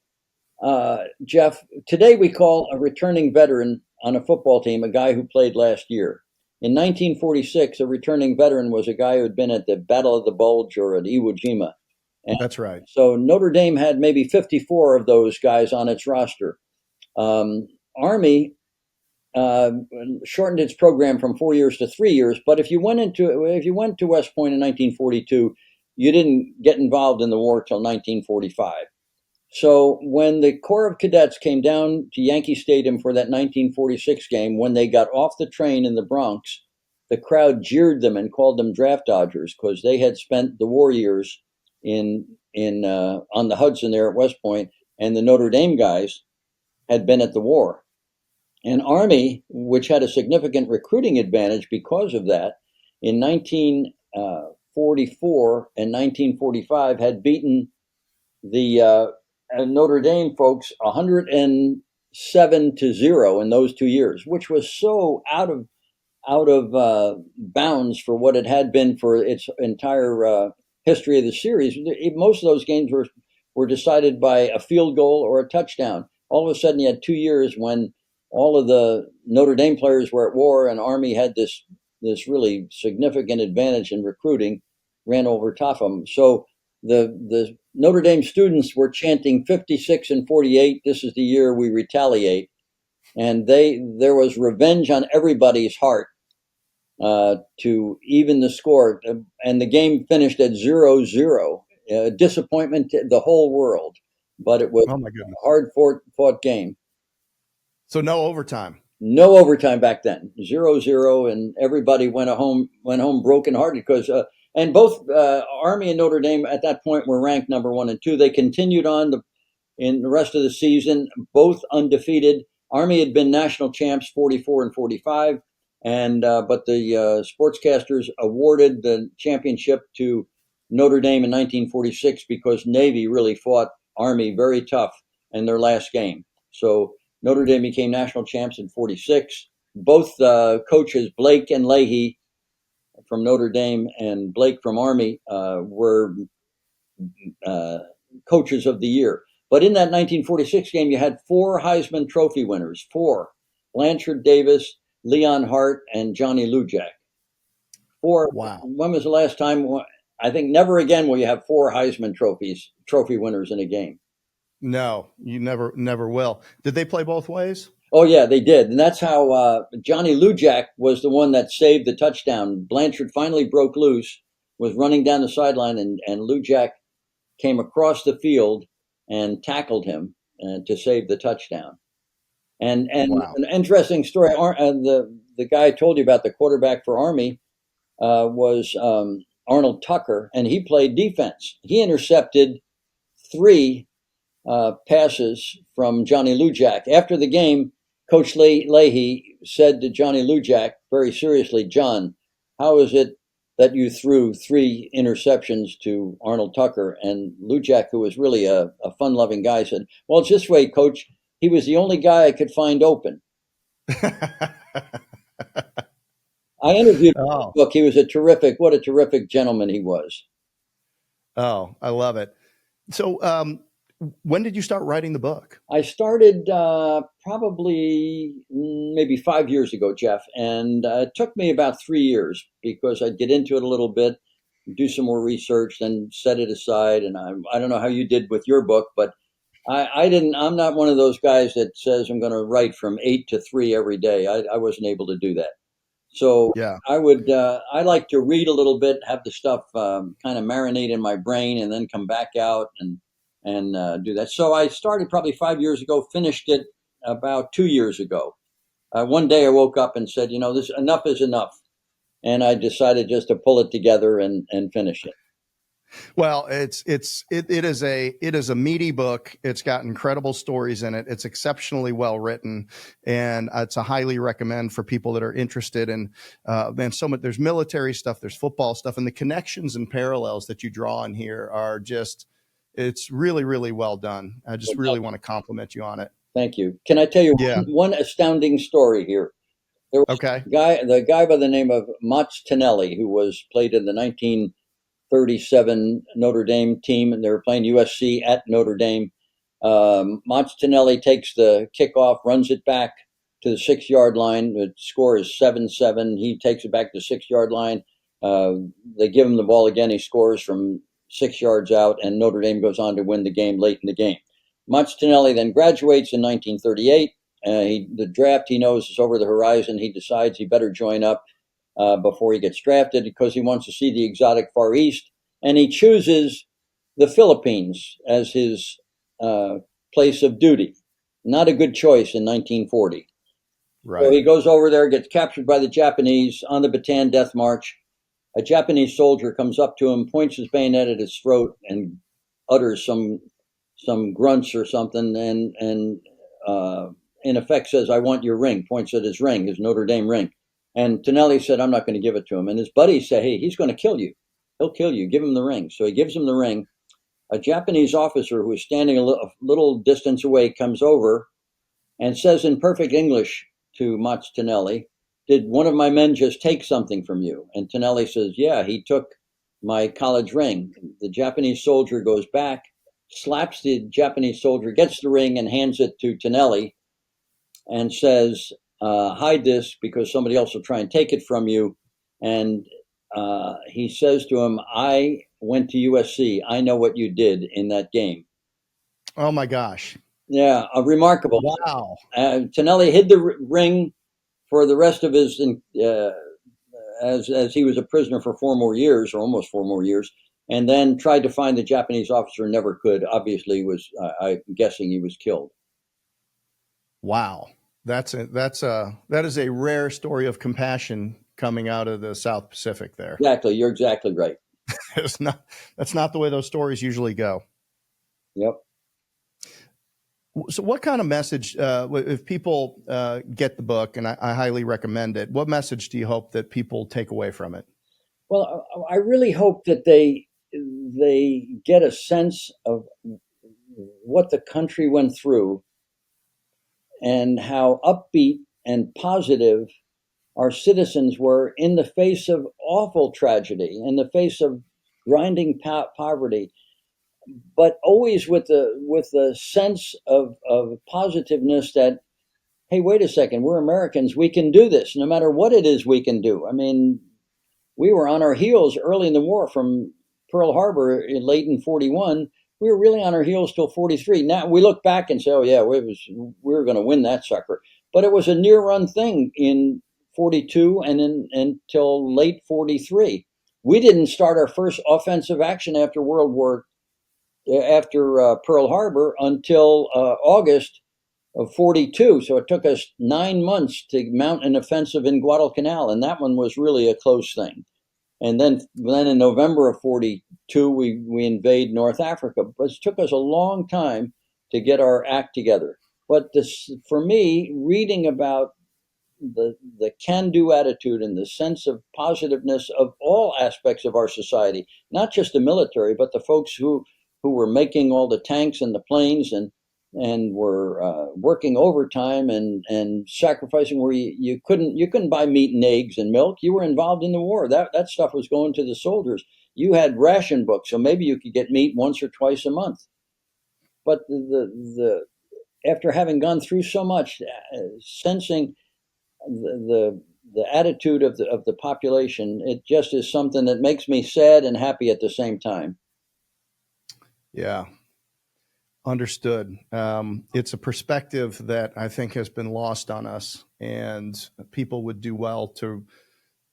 Speaker 1: Jeff, today we call a returning veteran on a football team a guy who played last year. In 1946, a returning veteran was a guy who had been at the Battle of the Bulge or at Iwo Jima. And
Speaker 2: That's right.
Speaker 1: so Notre Dame had maybe 54 of those guys on its roster. Army uh, shortened its program from 4 years to 3 years. But if you went to West Point in 1942, you didn't get involved in the war till 1945. So when the Corps of Cadets came down to Yankee Stadium for that 1946 game, when they got off the train in the Bronx, the crowd jeered them and called them draft dodgers, because they had spent the war years in on the Hudson there at West Point, and the Notre Dame guys had been at the war. And Army, which had a significant recruiting advantage because of that, in 1944 and 1945 had beaten the Notre Dame folks 107-0 in those 2 years, which was so out of bounds for what it had been for its entire history of the series. Most of those games were decided by a field goal or a touchdown. All of a sudden, you had 2 years when all of the Notre Dame players were at war, and Army had this really significant advantage in recruiting, ran over top of them. So the Notre Dame students were chanting 56 and 48. This is the year we retaliate, and there was revenge on everybody's heart to even the score, and the game finished at 0-0. Disappointment to the whole world. but it was
Speaker 2: Oh my
Speaker 1: a
Speaker 2: goodness.
Speaker 1: hard fought game.
Speaker 2: So no overtime.
Speaker 1: No overtime back then, 0-0, and everybody went home brokenhearted because and both Army and Notre Dame at that point were ranked number 1 and 2. They continued on in the rest of the season, both undefeated. Army had been national champs 44 and 45, and but the sportscasters awarded the championship to Notre Dame in 1946 because Navy really fought Army very tough in their last game. So Notre Dame became national champs in 46. Both coaches, Blake and Leahy from Notre Dame and Blake from Army, were uh, coaches of the year. But in that 1946 game, you had four Heisman Trophy winners: four: Blanchard Davis, Leon Hart, and Johnny Lujack. Four.
Speaker 2: Wow.
Speaker 1: When was the last time? I think never again will you have four Heisman trophy winners in a game.
Speaker 2: No, you never will. Did they play both ways?
Speaker 1: Oh yeah, they did, and that's how Johnny Lujack was the one that saved the touchdown. Blanchard finally broke loose, was running down the sideline, and Lujack came across the field and tackled him to save the touchdown. And
Speaker 2: Wow.
Speaker 1: an interesting story. The guy I told you about, the quarterback for Army, was Arnold Tucker, and he played defense. He intercepted three passes from Johnny Lujack. After the game, Coach Leahy said to Johnny Lujack very seriously, "John, how is it that you threw three interceptions to Arnold Tucker?" And Lujack, who was really a fun-loving guy, said, "Well, it's this way, Coach. He was the only guy I could find open." I interviewed him for the
Speaker 2: Oh,
Speaker 1: book. He was what a terrific gentleman he was.
Speaker 2: oh, I love it. So, when did you start writing the book?
Speaker 1: I started probably maybe 5 years ago, Jeff, and it took me about 3 years because I'd get into it a little bit, do some more research, then set it aside. And I don't know how you did with your book, but I didn't. I'm not one of those guys that says I'm going to write from 8 to 3 every day. I wasn't able to do that. So
Speaker 2: Yeah.
Speaker 1: I like to read a little bit, have the stuff kind of marinate in my brain, and then come back out and do that. So I started probably 5 years ago, finished it about 2 years ago. One day I woke up and said, this enough is enough, and I decided just to pull it together and finish it.
Speaker 2: Well, it is a meaty book. It's got incredible stories in it. It's exceptionally well written, and it's a highly recommend for people that are interested in. Man, so much. There's military stuff, there's football stuff, and the connections and parallels that you draw in here are just. It's really, really well done. I just
Speaker 1: Well,
Speaker 2: really want to compliment you on it.
Speaker 1: thank you. Can I tell you
Speaker 2: Yeah.
Speaker 1: one astounding story here? There was
Speaker 2: Okay.
Speaker 1: the guy by the name of Mats Tinelli, who was played in the 1937 Notre Dame team, and they were playing USC at Notre Dame. Mats Tinelli takes the kickoff, runs it back to the 6 yard line. The score is 7-7. He takes it back to the 6 yard line. Uh, they give him the ball again. He scores from 6 yards out, and Notre Dame goes on to win the game late in the game. Mats Tinelli then graduates in 1938. The draft he knows is over the horizon. He decides he better join up before he gets drafted because he wants to see the exotic Far East. And he chooses the Philippines as his uh, place of duty. Not a good choice in 1940. So
Speaker 2: Right.
Speaker 1: he goes over there, gets captured by the Japanese on the Bataan Death March. A Japanese soldier comes up to him, points his bayonet at his throat, and utters some grunts or something, and in effect says, "I want your ring." Points at his ring, his Notre Dame ring. And Tonelli said, "I'm not going to give it to him." And his buddies say, "Hey, he's going to kill you. He'll kill you. Give him the ring." So he gives him the ring. A Japanese officer who is standing a little distance away comes over and says in perfect English to Mats Tonelli, "Did one of my men just take something from you?" And Tonelli says, "Yeah, he took my college ring." The Japanese soldier goes back, slaps the Japanese soldier, gets the ring, and hands it to Tonelli and says, "Hide this because somebody else will try and take it from you." And he says to him, "I went to USC. I know what you did in that game."
Speaker 2: Oh my gosh.
Speaker 1: Yeah, remarkable.
Speaker 2: Wow.
Speaker 1: Tonelli hid the ring for the rest of his, as he was a prisoner for 4 more years, or almost 4 more years. and then tried to find the Japanese officer, never could. Obviously, I'm guessing he was killed.
Speaker 2: Wow. That is a rare story of compassion coming out of the South Pacific there.
Speaker 1: Exactly. You're exactly right.
Speaker 2: That's not the way those stories usually go.
Speaker 1: Yep.
Speaker 2: So what kind of message, if people get the book, and I highly recommend it, what message do you hope that people take away from it?
Speaker 1: Well, I really hope that they get a sense of what the country went through and how upbeat and positive our citizens were in the face of awful tragedy, in the face of grinding poverty, but always with the sense of positiveness that, hey, wait a second, we're Americans, we can do this, no matter what it is we can do. I mean, we were on our heels early in the war from Pearl Harbor late in 41. We were really on our heels till 43. Now we look back and say, oh yeah, we were going to win that sucker. But it was a near run thing in 42 and until late 43. We didn't start our first offensive action after Pearl Harbor until August of 42. So it took us 9 months to mount an offensive in Guadalcanal, and that one was really a close thing. And then in November of 42, we invade North Africa. But it took us a long time to get our act together. But this, for me, reading about the can-do attitude and the sense of positiveness of all aspects of our society, not just the military, but the folks who were making all the tanks and the planes and were working overtime and sacrificing where you couldn't buy meat and eggs and milk. You were involved in the war. That stuff was going to the soldiers. You had ration books, so maybe you could get meat once or twice a month. But the after having gone through so much, sensing the attitude of the population, it just is something that makes me sad and happy at the same time.
Speaker 2: Yeah. Understood. It's a perspective that I think has been lost on us, and people would do well to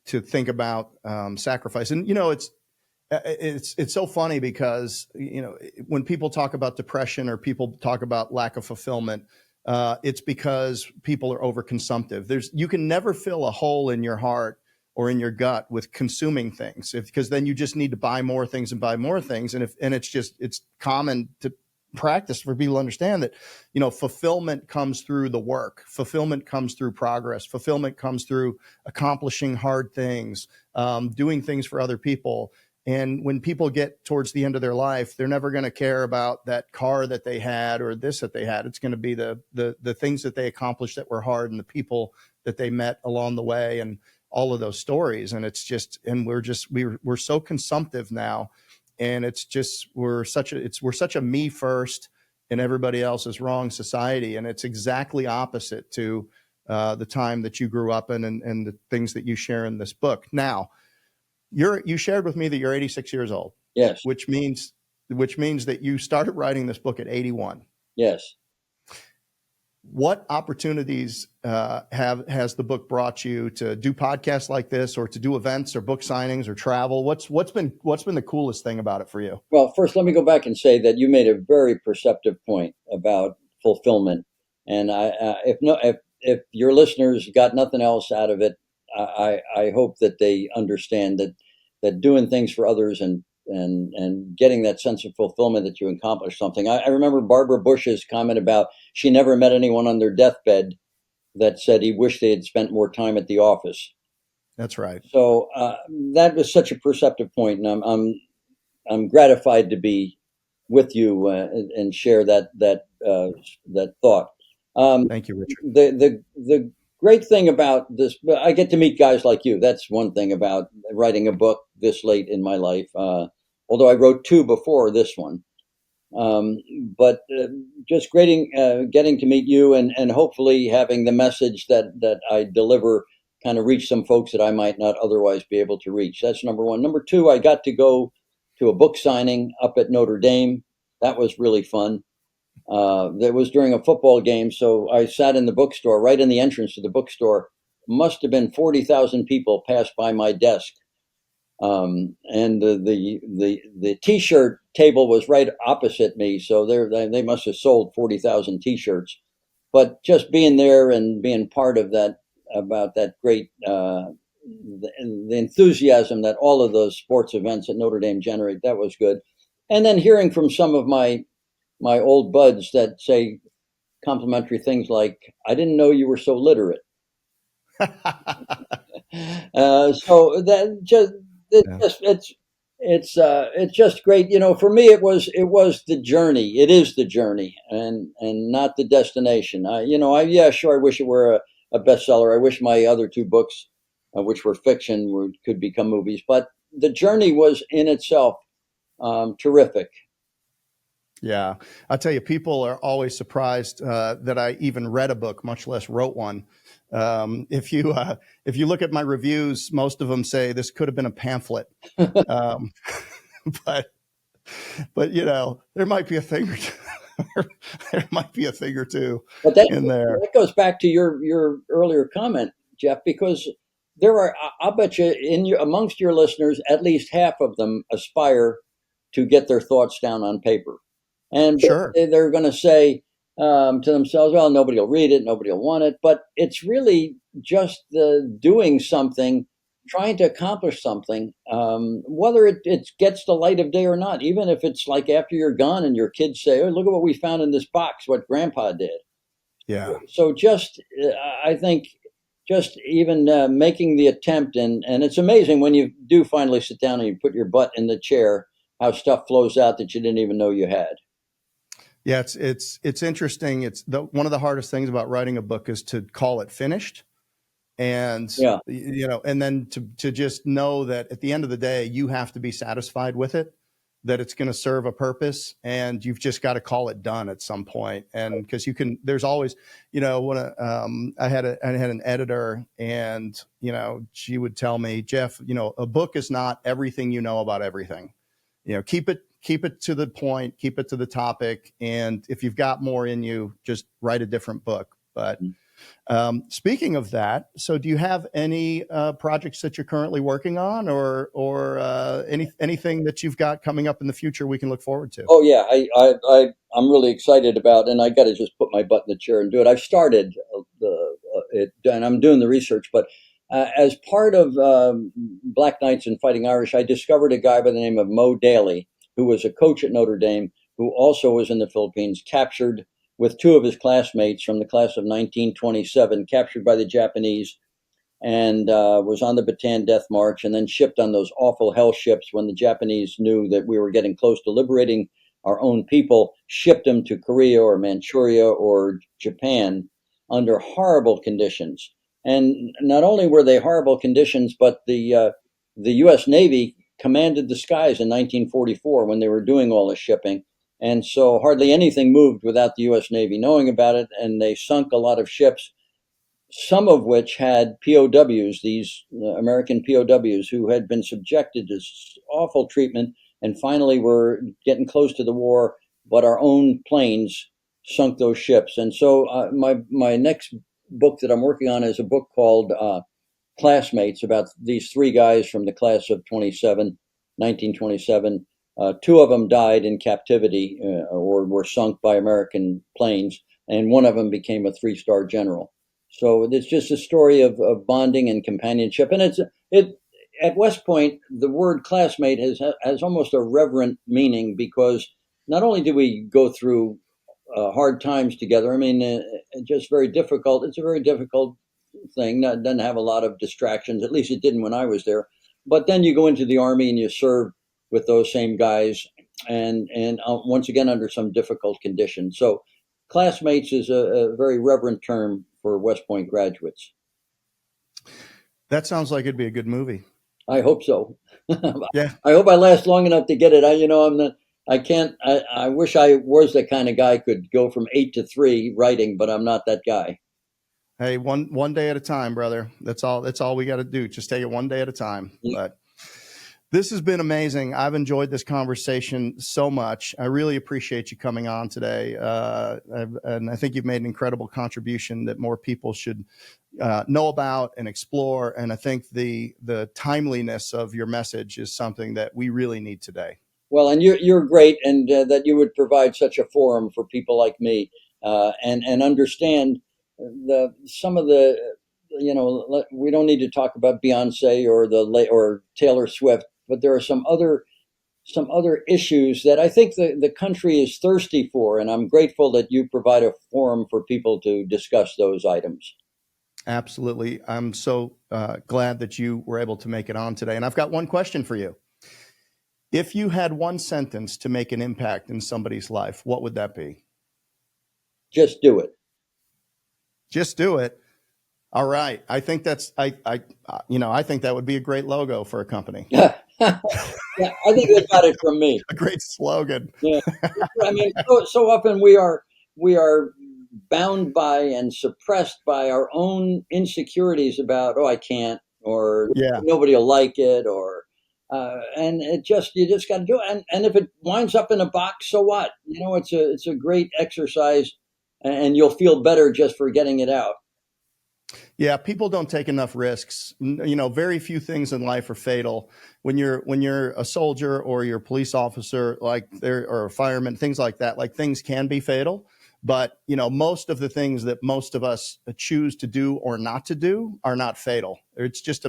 Speaker 2: think about sacrifice. And it's so funny because when people talk about depression or people talk about lack of fulfillment, it's because people are overconsumptive. You can never fill a hole in your heart or in your gut with consuming things, because then you just need to buy more things and buy more things. And it's common to practice for people to understand that, fulfillment comes through the work. Fulfillment comes through progress. Fulfillment comes through accomplishing hard things, doing things for other people. And when people get towards the end of their life, they're never going to care about that car that they had or this that they had. It's going to be the things that they accomplished that were hard and the people that they met along the way and all of those stories. And it's just, and we're so consumptive now. And it's just, we're such a me first and everybody else is wrong society. And it's exactly opposite to the time that you grew up in and the things that you share in this book. Now, you shared with me that you're 86 years old.
Speaker 1: Yes.
Speaker 2: Which means that you started writing this book at 81.
Speaker 1: Yes.
Speaker 2: What opportunities has the book brought you to do podcasts like this, or to do events or book signings or travel? What's been the coolest thing about it for you?
Speaker 1: Well, first, let me go back and say that you made a very perceptive point about fulfillment. And if your listeners got nothing else out of it, I hope that they understand that doing things for others and getting that sense of fulfillment that you accomplished something. I remember Barbara Bush's comment about she never met anyone on their deathbed that said he wished they had spent more time at the office.
Speaker 2: That's right.
Speaker 1: So that was such a perceptive point, and I'm gratified to be with you and share that thought.
Speaker 2: Thank you, Richard.
Speaker 1: The great thing about this, I get to meet guys like you. That's one thing about writing a book this late in my life. Although I wrote two before this one, but just getting to meet you and hopefully having the message that I deliver kind of reach some folks that I might not otherwise be able to reach. That's number one. Number two, I got to go to a book signing up at Notre Dame. That was really fun. That was during a football game, so I sat in the bookstore, right in the entrance to the bookstore. Must have been 40,000 people passed by my desk. And the T-shirt table was right opposite me, so they must have sold 40,000 T-shirts. But just being there and being part of that, about that great the enthusiasm that all of those sports events at Notre Dame generate, that was good. And then hearing from some of my old buds that say complimentary things like, "I didn't know you were so literate." So that just it
Speaker 2: Yeah.
Speaker 1: just it's just great. For me, it was the journey. It is the journey, and not the destination. Yeah, sure. I wish it were a bestseller. I wish my other two books, which were fiction, could become movies. But the journey was in itself terrific.
Speaker 2: Yeah, I'll tell you, people are always surprised that I even read a book, much less wrote one. If you look at my reviews, most of them say this could have been a pamphlet, um, but there might be a thing or two. There might be a thing or two
Speaker 1: But that
Speaker 2: in there.
Speaker 1: that goes back to your earlier comment, Jeff, because there are, I'll bet you, amongst your listeners, at least half of them aspire to get their thoughts down on paper, and
Speaker 2: Sure.
Speaker 1: they're going to say to themselves, "Well, nobody will read it, nobody will want it." But it's really just the doing something, trying to accomplish something, whether it gets the light of day or not. Even if it's like after you're gone and your kids say, "Oh, look at what we found in this box, what Grandpa did."
Speaker 2: Yeah.
Speaker 1: So just I think just even making the attempt, and it's amazing when you do finally sit down and you put your butt in the chair, how stuff flows out that you didn't even know you had.
Speaker 2: Yeah, it's interesting. One of the hardest things about writing a book is to call it finished, and
Speaker 1: Yeah.
Speaker 2: and then to just know that at the end of the day, you have to be satisfied with it, that it's going to serve a purpose, and you've just got to call it done at some point. And because there's always, when I had an editor, and she would tell me, Jeff, a book is not everything you know about everything. Keep it to the point, keep it to the topic, and if you've got more in you, just write a different book. But speaking of that, so do you have any projects that you're currently working on, or anything that you've got coming up in the future we can look forward to?
Speaker 1: Oh yeah, I'm really excited about, and I got to just put my butt in the chair and do it. I've started it, and I'm doing the research. But as part of Black Knights and Fighting Irish, I discovered a guy by the name of Mo Daly, who was a coach at Notre Dame, who also was in the Philippines, captured with two of his classmates from the class of 1927, captured by the Japanese, and was on the Bataan Death March, and then shipped on those awful hell ships when the Japanese knew that we were getting close to liberating our own people, shipped them to Korea or Manchuria or Japan under horrible conditions. And not only were they horrible conditions, but the U.S. Navy commanded the skies in 1944 when they were doing all the shipping. And so hardly anything moved without the U.S. Navy knowing about it, and they sunk a lot of ships, some of which had POWs, these American POWs who had been subjected to awful treatment and finally were getting close to the war, but our own planes sunk those ships. And so my next book that I'm working on is a book called Classmates, about these three guys from the class of 1927. Two of them died in captivity or were sunk by American planes, and one of them became a three-star general. So it's just a story of bonding and companionship. And it at West Point, the word classmate has almost a reverent meaning, because not only do we go through hard times together, I mean, just very difficult. It's a very difficult thing. Doesn't have a lot of distractions. At least it didn't when I was there. But then you go into the Army and you serve with those same guys, and once again under some difficult conditions. So classmates is a very reverent term for West Point graduates.
Speaker 2: That sounds like it'd be a good movie.
Speaker 1: I hope so.
Speaker 2: Yeah.
Speaker 1: I hope I last long enough to get it. I'm not. I can't. I wish I was the kind of guy could go from 8 to 3 writing, but I'm not that guy.
Speaker 2: Hey, one day at a time, brother. That's all we got to do. Just take it one day at a time. But This has been amazing. I've enjoyed this conversation so much. I really appreciate you coming on today. And I think you've made an incredible contribution that more people should know about and explore. And I think the timeliness of your message is something that we really need today.
Speaker 1: Well, and you're great, and that you would provide such a forum for people like me, and understand some of the, we don't need to talk about Beyonce or Taylor Swift, but there are some other issues that I think the country is thirsty for, and I'm grateful that you provide a forum for people to discuss those items.
Speaker 2: Absolutely. I'm so glad that you were able to make it on today. And I've got one question for you. If you had one sentence to make an impact in somebody's life, what would that be?
Speaker 1: Just do it.
Speaker 2: Just do it. All right. I think I think that would be a great logo for a company.
Speaker 1: Yeah, I think they got it from me.
Speaker 2: A great slogan.
Speaker 1: Yeah. I mean, so often we are bound by and suppressed by our own insecurities about, oh, I can't, or
Speaker 2: Yeah.
Speaker 1: nobody will like it, or and you just got to do it. And if it winds up in a box, so what? It's a great exercise, and you'll feel better just for getting it out.
Speaker 2: Yeah, people don't take enough risks. Very few things in life are fatal. When you're a soldier or you're a police officer, or a fireman, things like that, things can be fatal. But most of the things that most of us choose to do or not to do are not fatal. It's just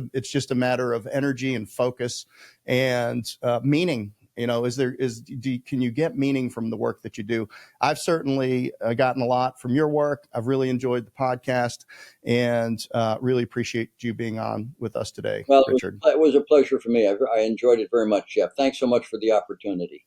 Speaker 2: a matter of energy and focus and meaning. Can you get meaning from the work that you do? I've certainly gotten a lot from your work. I've really enjoyed the podcast, and really appreciate you being on with us today,
Speaker 1: Well,
Speaker 2: Richard.
Speaker 1: it was a pleasure for me. I enjoyed it very much, Jeff. Thanks so much for the opportunity.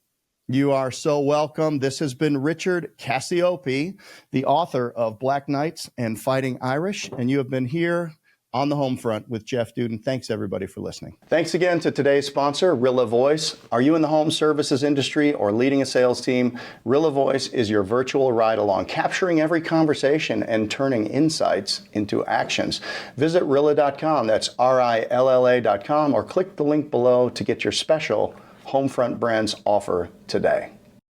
Speaker 2: You are so welcome. This has been Richard Cacioppe, the author of Black Knights and Fighting Irish, and you have been here on the Homefront with Jeff Dudan. Thanks, everybody, for listening. Thanks again to today's sponsor, Rilla Voice. Are you in the home services industry or leading a sales team? Rilla Voice is your virtual ride-along, capturing every conversation and turning insights into actions. Visit Rilla.com, that's RILLA.com, or click the link below to get your special Homefront Brands offer today.